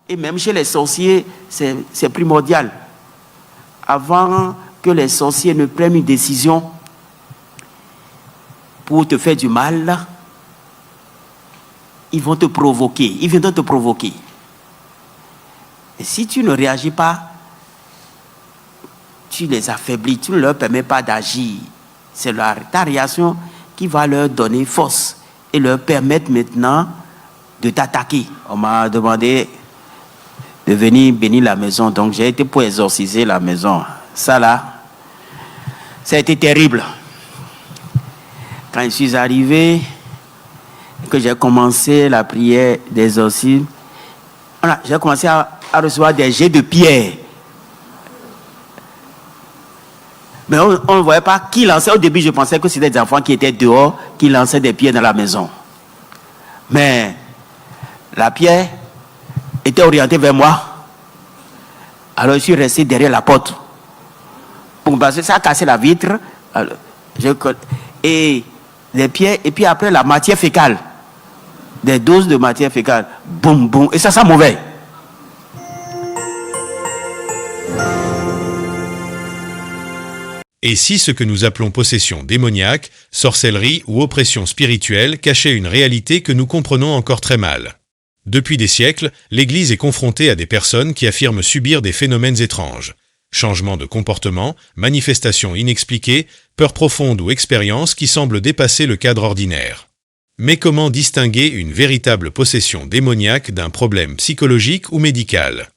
Et même chez les sorciers, c'est primordial. Avant que les sorciers ne prennent une décision pour te faire du mal, ils vont te provoquer. Ils viendront te provoquer. Et si tu ne réagis pas, tu les affaiblis, tu ne leur permets pas d'agir. C'est ta réaction qui va leur donner force et leur permettre maintenant de t'attaquer. On m'a demandé de venir bénir la maison, donc j'ai été pour exorciser la maison. Ça là, ça a été terrible. Quand je suis arrivé, que j'ai commencé la prière d'exorcisme, j'ai commencé à recevoir des jets de pierre. Mais on ne voyait pas qui lançait. Au début, je pensais que c'était des enfants qui étaient dehors, qui lançaient des pierres dans la maison. Mais la pierre était orientée vers moi. Alors je suis resté derrière la porte. Parce que ça a cassé la vitre. Alors, et les pierres, et puis après la matière fécale. Des doses de matière fécale. Boum, boum. Et ça sent mauvais. Et si ce que nous appelons possession démoniaque, sorcellerie ou oppression spirituelle cachait une réalité que nous comprenons encore très mal? Depuis des siècles, l'Église est confrontée à des personnes qui affirment subir des phénomènes étranges. Changements de comportement, manifestations inexpliquées, peurs profondes ou expériences qui semblent dépasser le cadre ordinaire. Mais comment distinguer une véritable possession démoniaque d'un problème psychologique ou médical?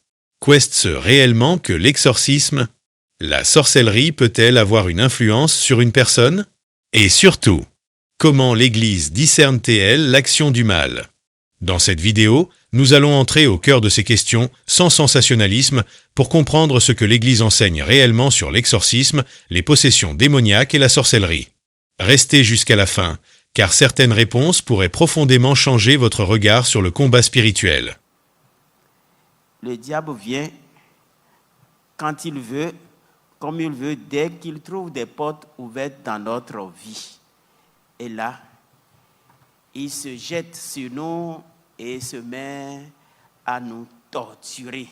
Qu'est-ce réellement que l'exorcisme? La sorcellerie peut-elle avoir une influence sur une personne? Et surtout, comment l'Église discerne-t-elle l'action du mal? Dans cette vidéo, nous allons entrer au cœur de ces questions, sans sensationnalisme, pour comprendre ce que l'Église enseigne réellement sur l'exorcisme, les possessions démoniaques et la sorcellerie. Restez jusqu'à la fin, car certaines réponses pourraient profondément changer votre regard sur le combat spirituel. Le diable vient quand il veut, comme il veut, dès qu'il trouve des portes ouvertes dans notre vie. Et là, il se jette sur nous et se met à nous torturer.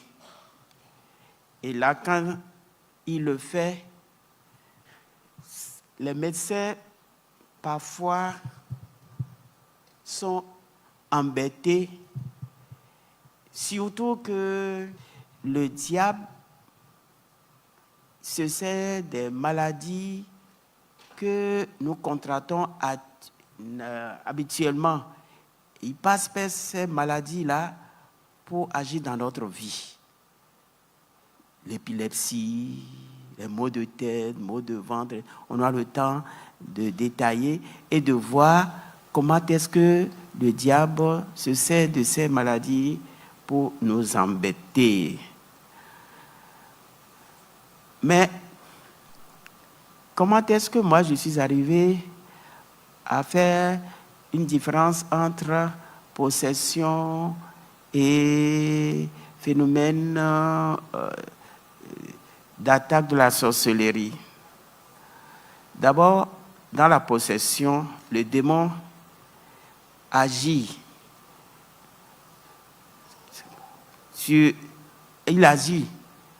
Et là, quand il le fait, les médecins, parfois, sont embêtés, surtout que le diable se sert des maladies que nous contractons habituellement. Il passe par ces maladies-là pour agir dans notre vie. L'épilepsie, les maux de tête, maux de ventre, on a le temps de détailler et de voir comment est-ce que le diable se sert de ces maladies pour nous embêter. Mais comment est-ce que moi je suis arrivé à faire une différence entre possession et phénomène d'attaque de la sorcellerie? D'abord, dans la possession, le démon agit il agit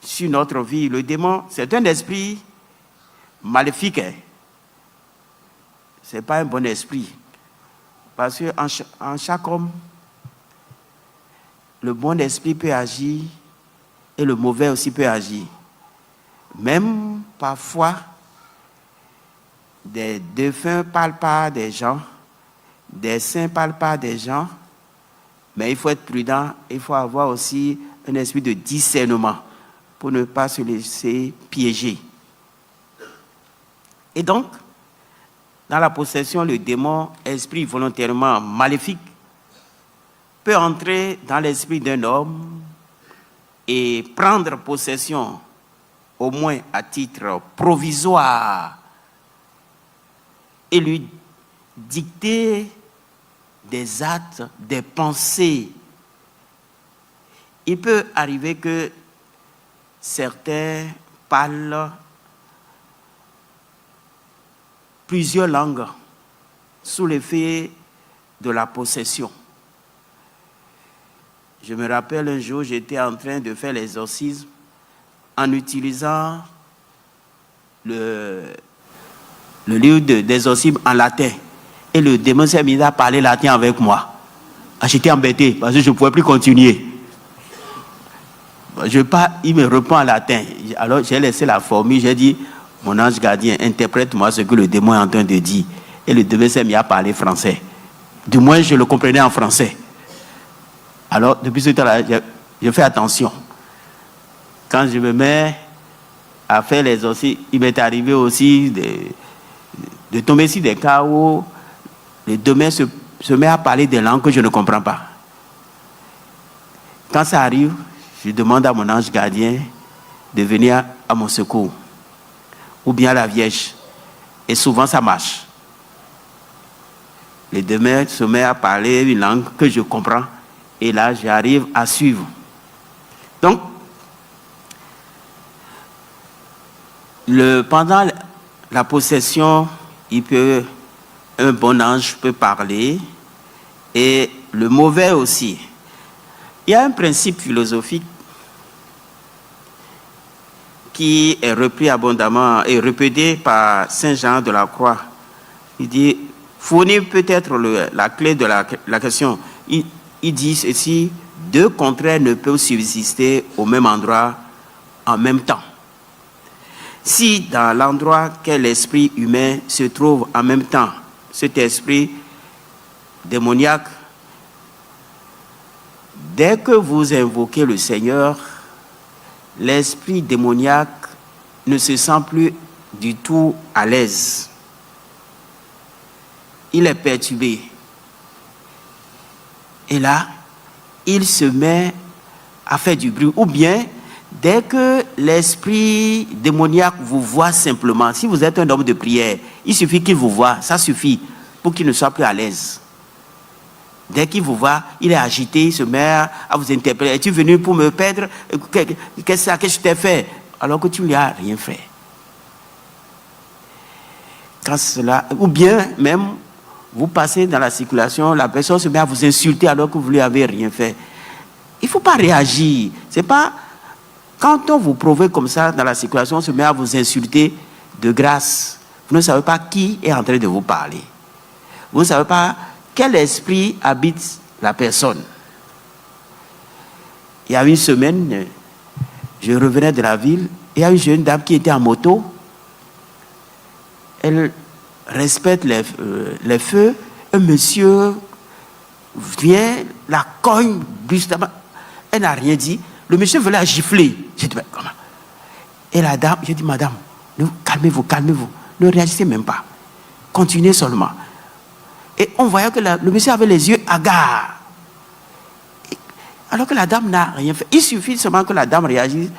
sur notre vie. Le démon, c'est un esprit maléfique. Ce n'est pas un bon esprit. Parce qu'en chaque homme, le bon esprit peut agir et le mauvais aussi peut agir. Même parfois, des défunts parlent pas des gens, des saints parlent pas des gens, mais il faut être prudent, il faut avoir aussi un esprit de discernement pour ne pas se laisser piéger. Et donc, dans la possession, le démon, esprit volontairement maléfique, peut entrer dans l'esprit d'un homme et prendre possession, au moins à titre provisoire, et lui dicter des actes, des pensées. Il peut arriver que certains parlent plusieurs langues sous l'effet de la possession. Je me rappelle un jour, j'étais en train de faire l'exorcisme en utilisant le livre d'exorcisme en latin. Et le démon s'est mis à parler latin avec moi. J'étais embêté parce que je ne pouvais plus continuer. Il me reprend en latin. Alors j'ai laissé la formule, j'ai dit, mon ange gardien, interprète-moi ce que le démon est en train de dire. Et le démon s'est mis à parler français. Du moins, je le comprenais en français. Alors, depuis ce temps-là, je fais attention. Quand je me mets à faire l'exorcisme, il m'est arrivé aussi de tomber sur des cas où le démon se met à parler des langues que je ne comprends pas. Quand ça arrive, je demande à mon ange gardien de venir à mon secours, ou bien à la Vierge. Et souvent, ça marche. Le démon se met à parler une langue que je comprends, et là, j'arrive à suivre. Donc, pendant la possession, un bon ange peut parler, et le mauvais aussi. Il y a un principe philosophique qui est repris abondamment et répété par Saint Jean de la Croix. Il dit, fournit peut-être la clé de la question. Il dit ceci, deux contraires ne peuvent subsister au même endroit en même temps. Si dans l'endroit qu'est l'esprit humain se trouve en même temps cet esprit démoniaque, dès que vous invoquez le Seigneur, l'esprit démoniaque ne se sent plus du tout à l'aise. Il est perturbé. Et là, il se met à faire du bruit. Ou bien, dès que l'esprit démoniaque vous voit simplement, si vous êtes un homme de prière, il suffit qu'il vous voie, ça suffit pour qu'il ne soit plus à l'aise. Dès qu'il vous voit, il est agité, il se met à vous interpeller. Es-tu venu pour me perdre? Qu'est-ce que je t'ai fait? Alors que tu ne lui as rien fait. Quand cela, ou bien même, vous passez dans la circulation, la personne se met à vous insulter alors que vous ne lui avez rien fait. Il ne faut pas réagir. C'est pas quand on vous provoque comme ça dans la circulation, on se met à vous insulter de grâce. Vous ne savez pas qui est en train de vous parler. Vous ne savez pas quel esprit habite la personne. Il y a une semaine, je revenais de la ville, et il y a une jeune dame qui était en moto. Elle respecte les feux. Un monsieur vient, la cogne brusquement. Elle n'a rien dit. Le monsieur voulait la gifler. J'ai dit, mais comment? Et la dame, j'ai dit, madame, calmez-vous, calmez-vous. Ne réagissez même pas. Continuez seulement. Et on voyait que le monsieur avait les yeux hagards. Alors que la dame n'a rien fait. Il suffit seulement que la dame réagisse,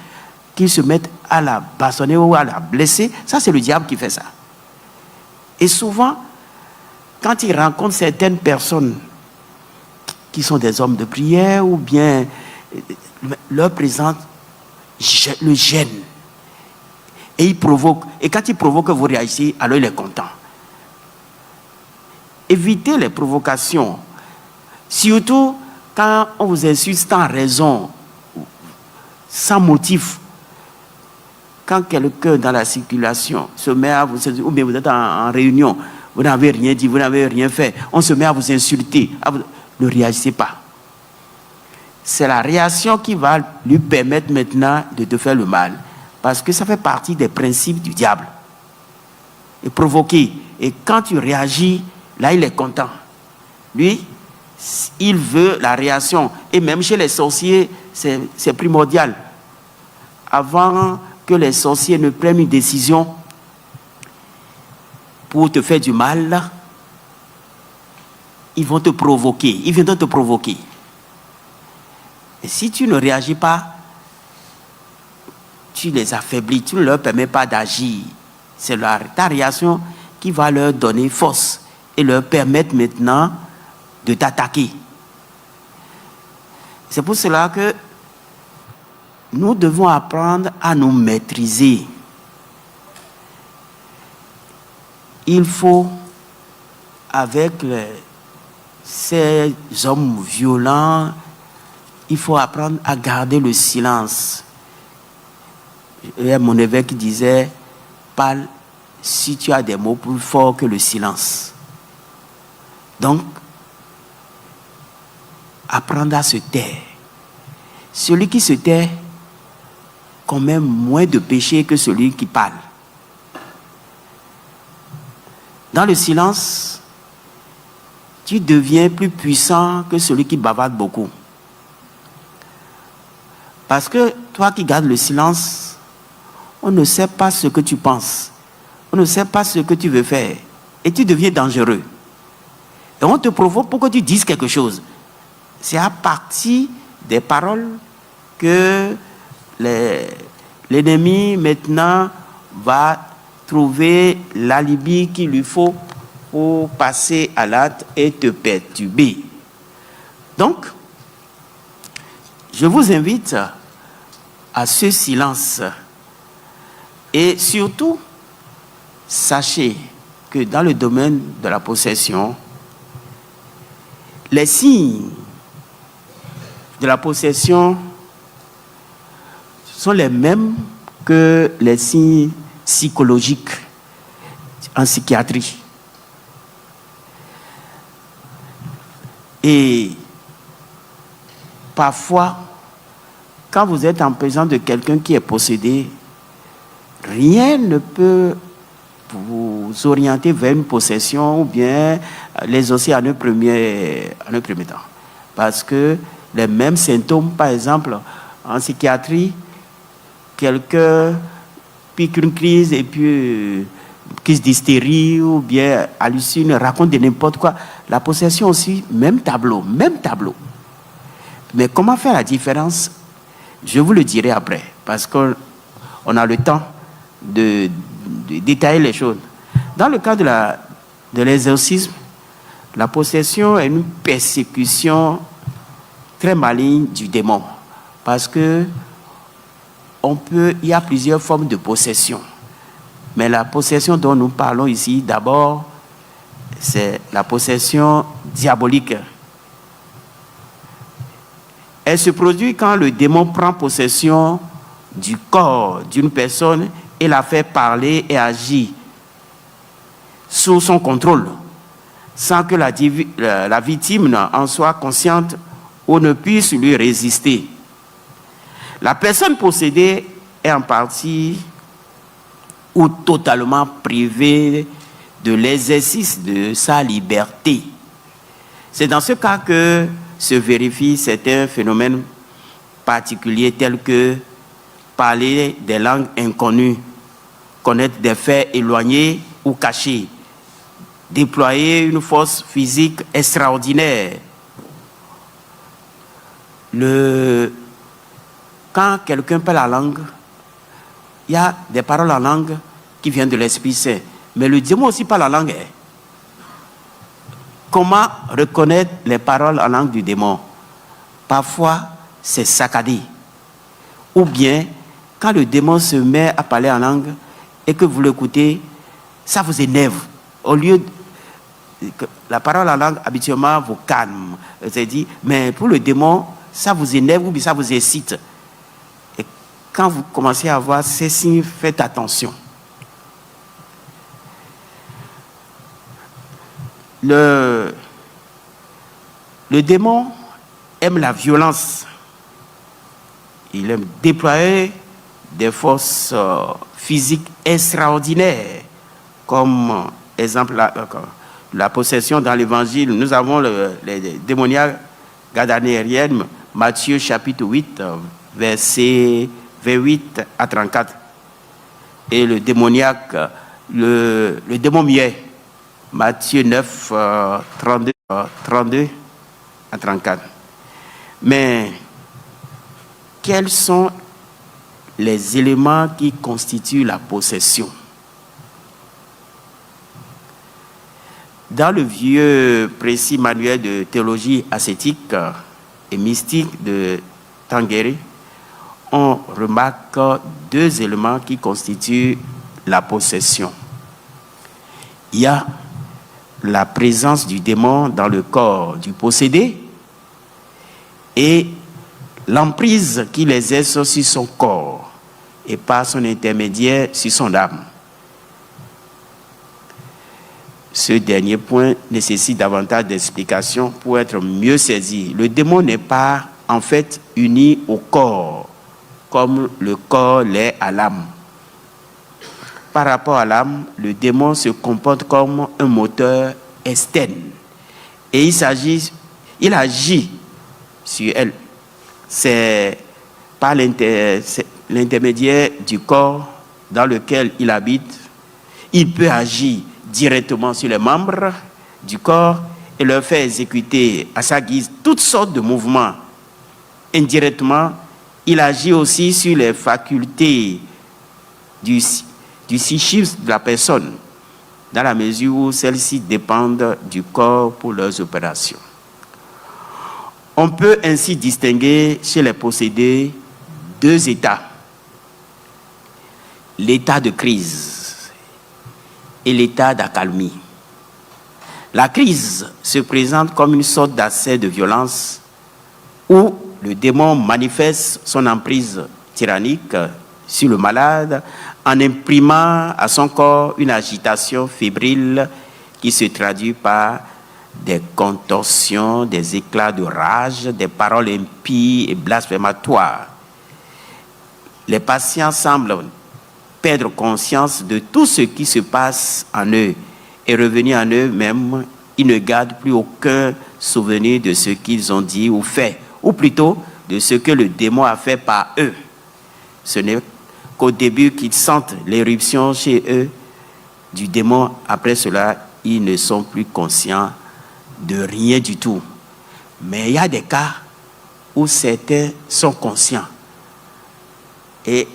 qu'il se mette à la bâtonner ou à la blesser. Ça, c'est le diable qui fait ça. Et souvent, quand il rencontre certaines personnes qui sont des hommes de prière ou bien leur présente le gêne. Et il provoque. Et quand il provoque que vous réagissez, alors il est content. Évitez les provocations. Surtout quand on vous insulte sans raison, sans motif. Quand quelqu'un dans la circulation se met à vous insulter, ou bien vous êtes en réunion, vous n'avez rien dit, vous n'avez rien fait, on se met à vous insulter, ne réagissez pas. C'est la réaction qui va lui permettre maintenant de te faire le mal. Parce que ça fait partie des principes du diable. Et provoquer. Et quand tu réagis, là il est content. Lui, il veut la réaction. Et même chez les sorciers, c'est primordial. Avant que les sorciers ne prennent une décision pour te faire du mal, ils vont te provoquer. Ils viendront te provoquer. Et si tu ne réagis pas, tu les affaiblis, tu ne leur permets pas d'agir. C'est ta réaction qui va leur donner force et leur permettre maintenant de t'attaquer. C'est pour cela que nous devons apprendre à nous maîtriser. Il faut, avec ces hommes violents, il faut apprendre à garder le silence. Il y a mon évêque qui disait, parle si tu as des mots plus forts que le silence. Donc, apprendre à se taire. Celui qui se tait commet moins de péché que celui qui parle. Dans le silence, tu deviens plus puissant que celui qui bavarde beaucoup. Parce que toi qui gardes le silence, on ne sait pas ce que tu penses. On ne sait pas ce que tu veux faire. Et tu deviens dangereux. Et on te provoque pour que tu dises quelque chose. C'est à partir des paroles que l'ennemi maintenant va trouver l'alibi qu'il lui faut pour passer à l'acte et te perturber. Donc, je vous invite à ce silence. Et surtout, sachez que dans le domaine de la possession, les signes de la possession sont les mêmes que les signes psychologiques en psychiatrie. Et parfois, quand vous êtes en présence de quelqu'un qui est possédé, rien ne peut vous orienter vers une possession ou bien l'exaucer en un premier temps. Parce que les mêmes symptômes, par exemple, en psychiatrie, quelqu'un pique une crise et puis crise d'hystérie ou bien hallucine, raconte de n'importe quoi. La possession aussi, même tableau. Mais comment faire la différence? Je vous le dirai après, parce qu'on a le temps de détailler les choses. Dans le cas de l'exorcisme, la possession est une persécution très maligne du démon. Parce que il y a plusieurs formes de possession. Mais la possession dont nous parlons ici, d'abord, c'est la possession diabolique. Elle se produit quand le démon prend possession du corps d'une personne et la fait parler et agir sous son contrôle, sans que la victime en soit consciente ou ne puisse lui résister. La personne possédée est en partie ou totalement privée de l'exercice de sa liberté. C'est dans ce cas que se vérifient certains phénomènes particuliers tels que parler des langues inconnues, connaître des faits éloignés ou cachés, déployer une force physique extraordinaire. Quand quelqu'un parle la langue, il y a des paroles en langue qui viennent de l'Esprit Saint. Mais le démon aussi parle la langue. Comment reconnaître les paroles en langue du démon? Parfois, c'est saccadé. Ou bien, quand le démon se met à parler en langue et que vous l'écoutez, ça vous énerve. Au lieu que la parole en langue, habituellement, vous calme. C'est-à-dire, mais pour le démon, ça vous énerve ou bien ça vous excite. Et quand vous commencez à voir ces signes, faites attention. Le démon aime la violence. Il aime déployer des forces physiques extraordinaires. Comme exemple, la possession dans l'évangile. Nous avons les démoniaques gadarènes, Matthieu chapitre 8, versets 28 à 34. Et le démoniaque, le démon muet, Matthieu 9, 32 à 34. Mais quels sont les éléments qui constituent la possession? Dans le vieux précis manuel de théologie ascétique et mystique de Tanguéré, on remarque deux éléments qui constituent la possession. Il y a la présence du démon dans le corps du possédé et l'emprise qu'il exerce sur son corps et par son intermédiaire sur son âme. Ce dernier point nécessite davantage d'explications pour être mieux saisi. Le démon n'est pas en fait uni au corps, comme le corps l'est à l'âme. Par rapport à l'âme, le démon se comporte comme un moteur externe et il agit sur elle. C'est par l'intermédiaire du corps dans lequel il habite. Il peut agir directement sur les membres du corps et leur faire exécuter à sa guise toutes sortes de mouvements. Indirectement, il agit aussi sur les facultés du psychisme de la personne, dans la mesure où celles-ci dépendent du corps pour leurs opérations. On peut ainsi distinguer chez les possédés 2 états. L'état de crise et l'état d'accalmie. La crise se présente comme une sorte d'accès de violence où le démon manifeste son emprise tyrannique sur le malade en imprimant à son corps une agitation fébrile qui se traduit par des contorsions, des éclats de rage, des paroles impies et blasphématoires. Les patients semblent perdre conscience de tout ce qui se passe en eux et revenir en eux-mêmes. Ils ne gardent plus aucun souvenir de ce qu'ils ont dit ou fait, ou plutôt de ce que le démon a fait par eux. Ce n'est qu'au début qu'ils sentent l'éruption chez eux du démon. Après cela, ils ne sont plus conscients de rien du tout. Mais il y a des cas où certains sont conscients et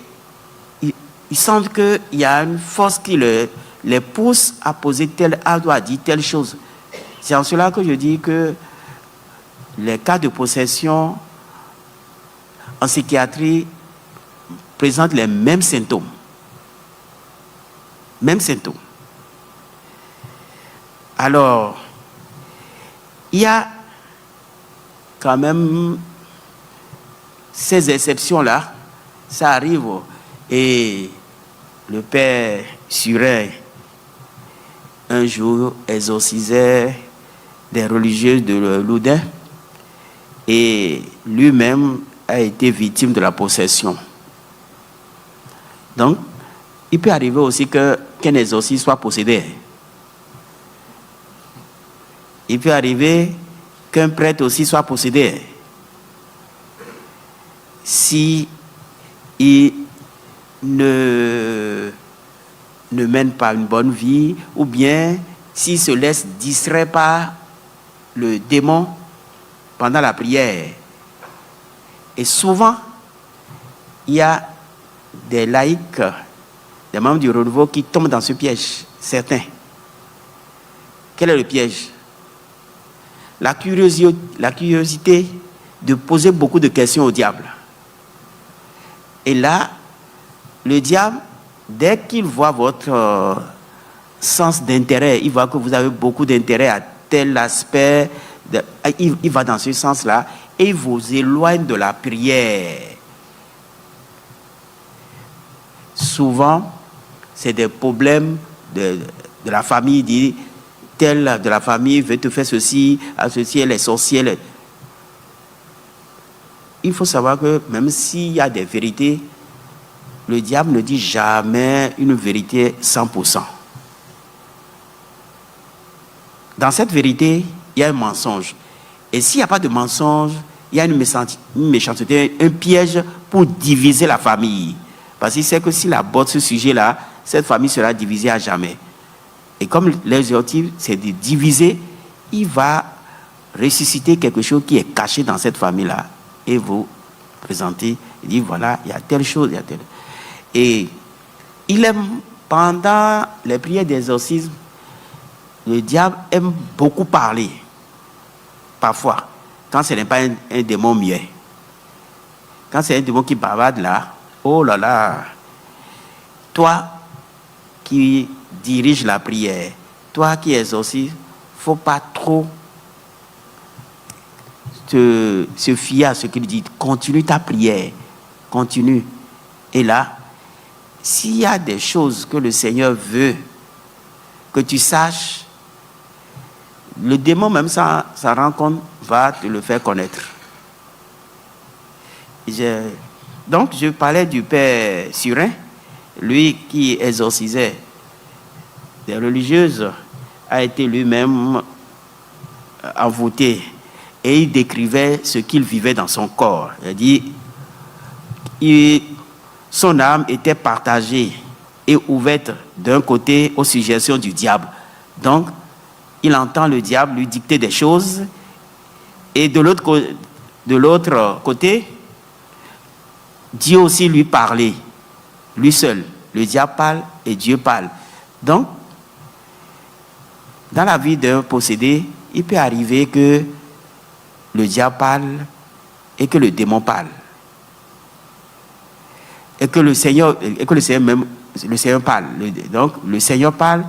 ils sentent qu'il y a une force qui les pousse à poser à dire telle chose. C'est en cela que je dis que les cas de possession en psychiatrie présentent les mêmes symptômes. Mêmes symptômes. Alors, il y a quand même ces exceptions-là, ça arrive. Et le père Suret, un jour, exorcisait des religieuses de Loudun et lui-même a été victime de la possession. Donc, il peut arriver aussi qu'un exorciste soit possédé. Il peut arriver qu'un prêtre aussi soit possédé. Si il ne mène pas une bonne vie, ou bien s'il se laisse distraire par le démon pendant la prière. Et souvent, il y a des laïcs, des membres du renouveau qui tombent dans ce piège, certains. Quel est le piège? La curiosité de poser beaucoup de questions au diable. Et là, le diable, dès qu'il voit votre sens d'intérêt, il voit que vous avez beaucoup d'intérêt à tel aspect, il va dans ce sens-là et il vous éloigne de la prière. Souvent, c'est des problèmes de la famille, dit tel de la famille veut te faire ceci, associer les sorciers. Il faut savoir que même s'il y a des vérités, le diable ne dit jamais une vérité 100%. Dans cette vérité, il y a un mensonge. Et s'il n'y a pas de mensonge, il y a une méchanceté, un piège pour diviser la famille. Parce qu'il sait que s'il aborde ce sujet-là, cette famille sera divisée à jamais. Et comme l'objectif, c'est de diviser, il va ressusciter quelque chose qui est caché dans cette famille-là et vous présenter, il dit voilà, il y a telle chose, il y a telle. Et il aime, pendant les prières d'exorcisme, le diable aime beaucoup parler. Parfois, quand ce n'est pas un démon muet. Quand c'est un démon qui bavarde là, oh là là, toi qui dirige la prière, toi qui exorcise, il ne faut pas trop se fier à ce qu'il dit. Continue ta prière. Continue. Et là, s'il y a des choses que le Seigneur veut que tu saches, le démon, même sans rendre compte, va te le faire connaître. Donc, je parlais du père Surin, lui qui exorcisait des religieuses, a été lui-même envoûté et il décrivait ce qu'il vivait dans son corps. Il a dit, son âme était partagée et ouverte d'un côté aux suggestions du diable. Donc, il entend le diable lui dicter des choses et de l'autre côté, Dieu aussi lui parlait, lui seul. Le diable parle et Dieu parle. Donc, dans la vie d'un possédé, il peut arriver que le diable parle et que le démon parle. Et que le Seigneur parle. Donc, le Seigneur parle,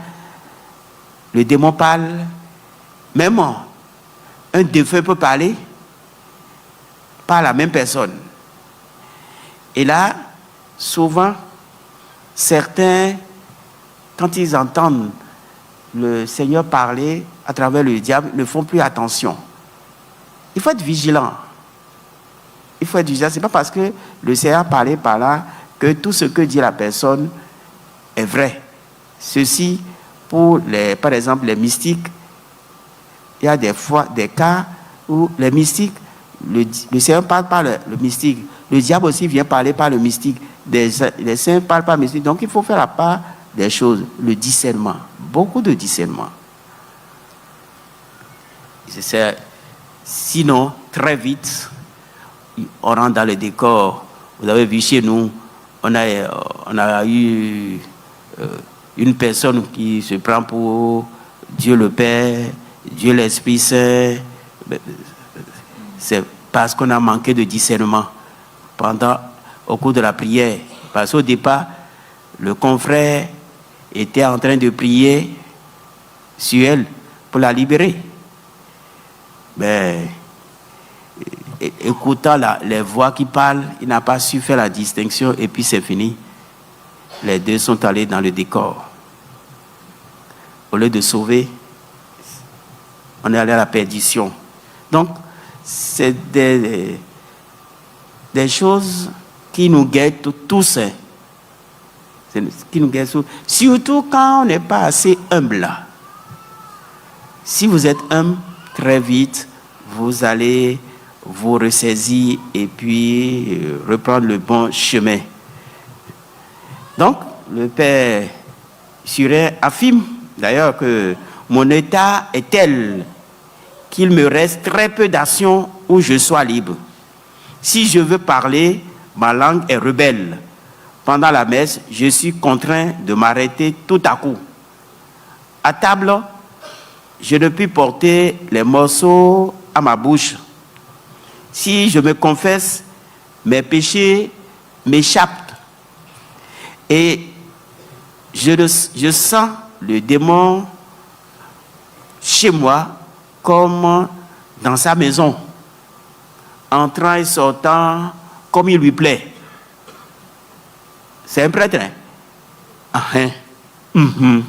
le démon parle, même un défunt peut parler par la même personne. Et là, souvent, certains, quand ils entendent le Seigneur parler à travers le diable, ne font plus attention. Il faut être vigilant. Il faut être vigilant. Ce n'est pas parce que le Seigneur parlait par là que tout ce que dit la personne est vrai. Ceci, par exemple, les mystiques, il y a des fois, des cas où les mystiques, le Seigneur parle par le mystique. Le diable aussi vient parler par le mystique. Les saints parlent par le mystique. Donc, il faut faire la part des choses. Le discernement. Beaucoup de discernement. Sinon, très vite, on rentre dans le décor. Vous avez vu chez nous, on a eu une personne qui se prend pour Dieu le Père, Dieu l'Esprit Saint. C'est parce qu'on a manqué de discernement au cours de la prière. Parce qu'au départ, le confrère était en train de prier sur elle pour la libérer. Mais écoutant les voix qui parlent, il n'a pas su faire la distinction et puis c'est fini. Les deux sont allés dans le décor. Au lieu de sauver, on est allé à la perdition. Donc, c'est des choses qui nous guettent tous. Qui nous guettent, surtout quand on n'est pas assez humble. Si vous êtes humble, très vite, vous allez vous ressaisir et puis reprendre le bon chemin. Donc, le père Surin affirme d'ailleurs que mon état est tel qu'il me reste très peu d'actions où je sois libre. Si je veux parler, ma langue est rebelle. Pendant la messe, je suis contraint de m'arrêter tout à coup. À table, je ne puis porter les morceaux à ma bouche. Si je me confesse, mes péchés m'échappent. Et je sens le démon chez moi comme dans sa maison, entrant et sortant comme il lui plaît. C'est un prêtre, hein? Ah, hein? Mm-hmm.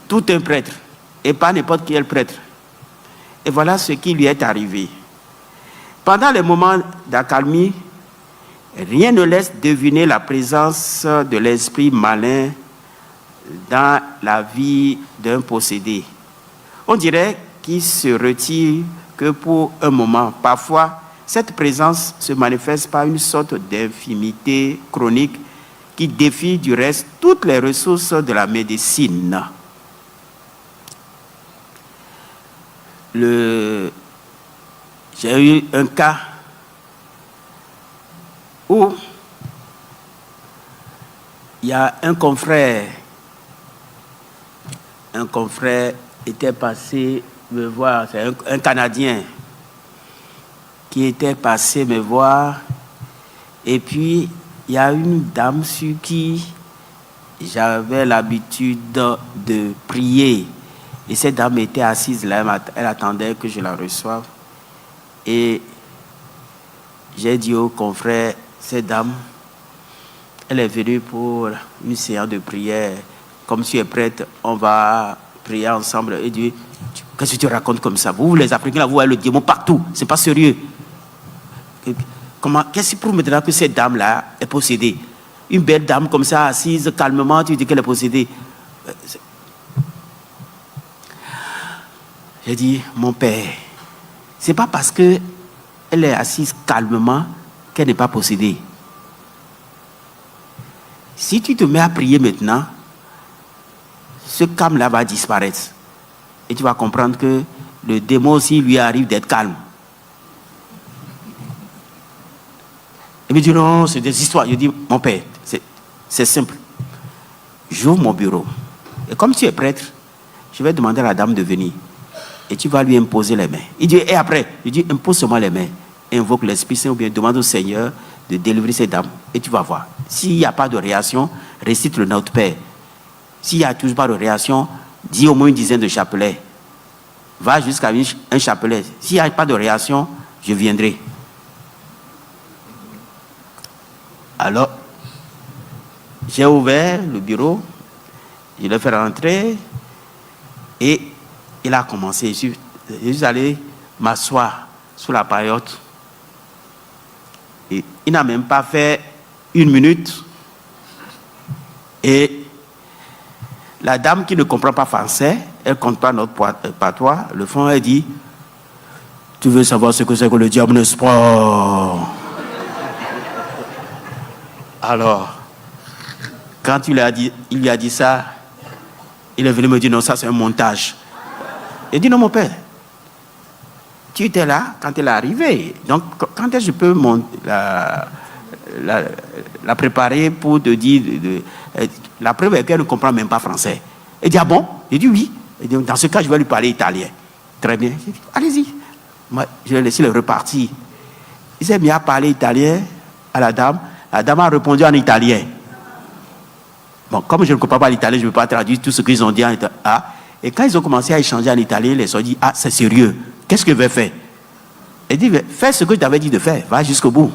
Tout un prêtre, et pas n'importe quel prêtre. Et voilà ce qui lui est arrivé. Pendant les moments d'accalmie, rien ne laisse deviner la présence de l'esprit malin dans la vie d'un possédé. On dirait qu'il se retire que pour un moment. Parfois, cette présence se manifeste par une sorte d'infimité chronique qui défie du reste toutes les ressources de la médecine. J'ai eu un cas où il y a un confrère était passé me voir, c'est un Canadien qui était passé me voir, et puis il y a une dame sur qui j'avais l'habitude de prier, Et cette dame était assise là, elle attendait que je la reçoive. Et j'ai dit au confrère, cette dame, elle est venue pour une séance de prière. Comme tu es prête, on va prier ensemble. Et Dieu, qu'est-ce que tu racontes comme ça? Vous, les Africains, vous voyez le démon partout. C'est pas sérieux. Qu'est-ce qui prouve maintenant que cette dame-là est possédée? Une belle dame comme ça, assise calmement, tu dis qu'elle est possédée. J'ai dit, mon père, c'est pas parce qu'elle est assise calmement qu'elle n'est pas possédée. Si tu te mets à prier maintenant, ce calme-là va disparaître. Et tu vas comprendre que le démon aussi lui arrive d'être calme. Il me dit non, c'est des histoires. Je dis, mon père, c'est simple. J'ouvre mon bureau. Et comme tu es prêtre, je vais demander à la dame de venir. Et tu vas lui imposer les mains. Il dit, et après? Je dis, impose-moi les mains. Invoque l'Esprit Saint ou bien demande au Seigneur de délivrer cette dame. Et tu vas voir. S'il n'y a pas de réaction, récite le Notre Père. S'il n'y a toujours pas de réaction, dis au moins une dizaine de chapelets. Va jusqu'à un chapelet. S'il n'y a pas de réaction, je viendrai. Alors, j'ai ouvert le bureau, je l'ai fait rentrer et il a commencé. Je suis allé m'asseoir sous la paillote. Et il n'a même pas fait 1 minute. Et la dame qui ne comprend pas français, elle ne comprend pas notre patois, le fond, elle dit, tu veux savoir ce que c'est que le diable, n'est-ce pas? Alors, quand il lui a dit ça, il est venu me dire, non, ça c'est un montage. Il dit, non, mon père, tu étais là quand elle est arrivée. Donc, quand est-ce que je peux la préparer pour te dire... la preuve est qu'elle ne comprend même pas français. Il dit, ah bon? Il dit, oui. Il dit, dans ce cas, je vais lui parler italien. Très bien. Il dit, allez-y. Moi, je vais laisser le repartir. Il s'est mis à parler italien à la dame. La dame a répondu en italien. Bon, comme je ne comprends pas l'italien, je ne peux pas traduire tout ce qu'ils ont dit en italien. Ah. Et quand ils ont commencé à échanger en italien, ils ont dit, ah, c'est sérieux. Qu'est-ce que je vais faire? Il dit, fais ce que je t'avais dit de faire. Va jusqu'au bout.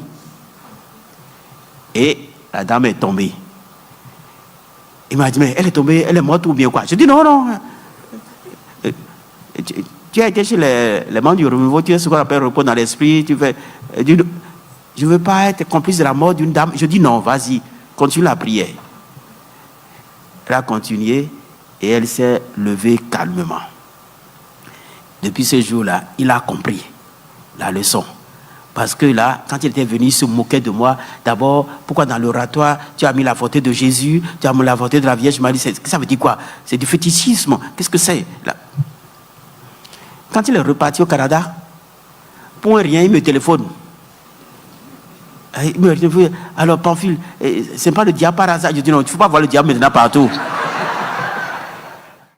Et la dame est tombée. Il m'a dit, mais elle est tombée, elle est morte ou bien quoi? Je dis, non, non. Tu as été chez les membres du renouveau, tu as ce qu'on appelle repos dans l'esprit. Tu fais, je ne veux pas être complice de la mort d'une dame. Je dis, non, vas-y, continue la prière. Elle a continué et elle s'est levée calmement. Depuis ce jour-là, il a compris la leçon. Parce que là, quand il était venu, il se moquait de moi. D'abord, pourquoi dans l'oratoire, tu as mis la faute de Jésus, tu as mis la faute de la Vierge Marie? Ça veut dire quoi? C'est du fétichisme. Qu'est-ce que c'est là? Quand il est reparti au Canada, pour rien, il me téléphone. Il me dit, alors, Pamphile, c'est pas le diable par hasard. Je dis non, il ne faut pas voir le diable maintenant partout.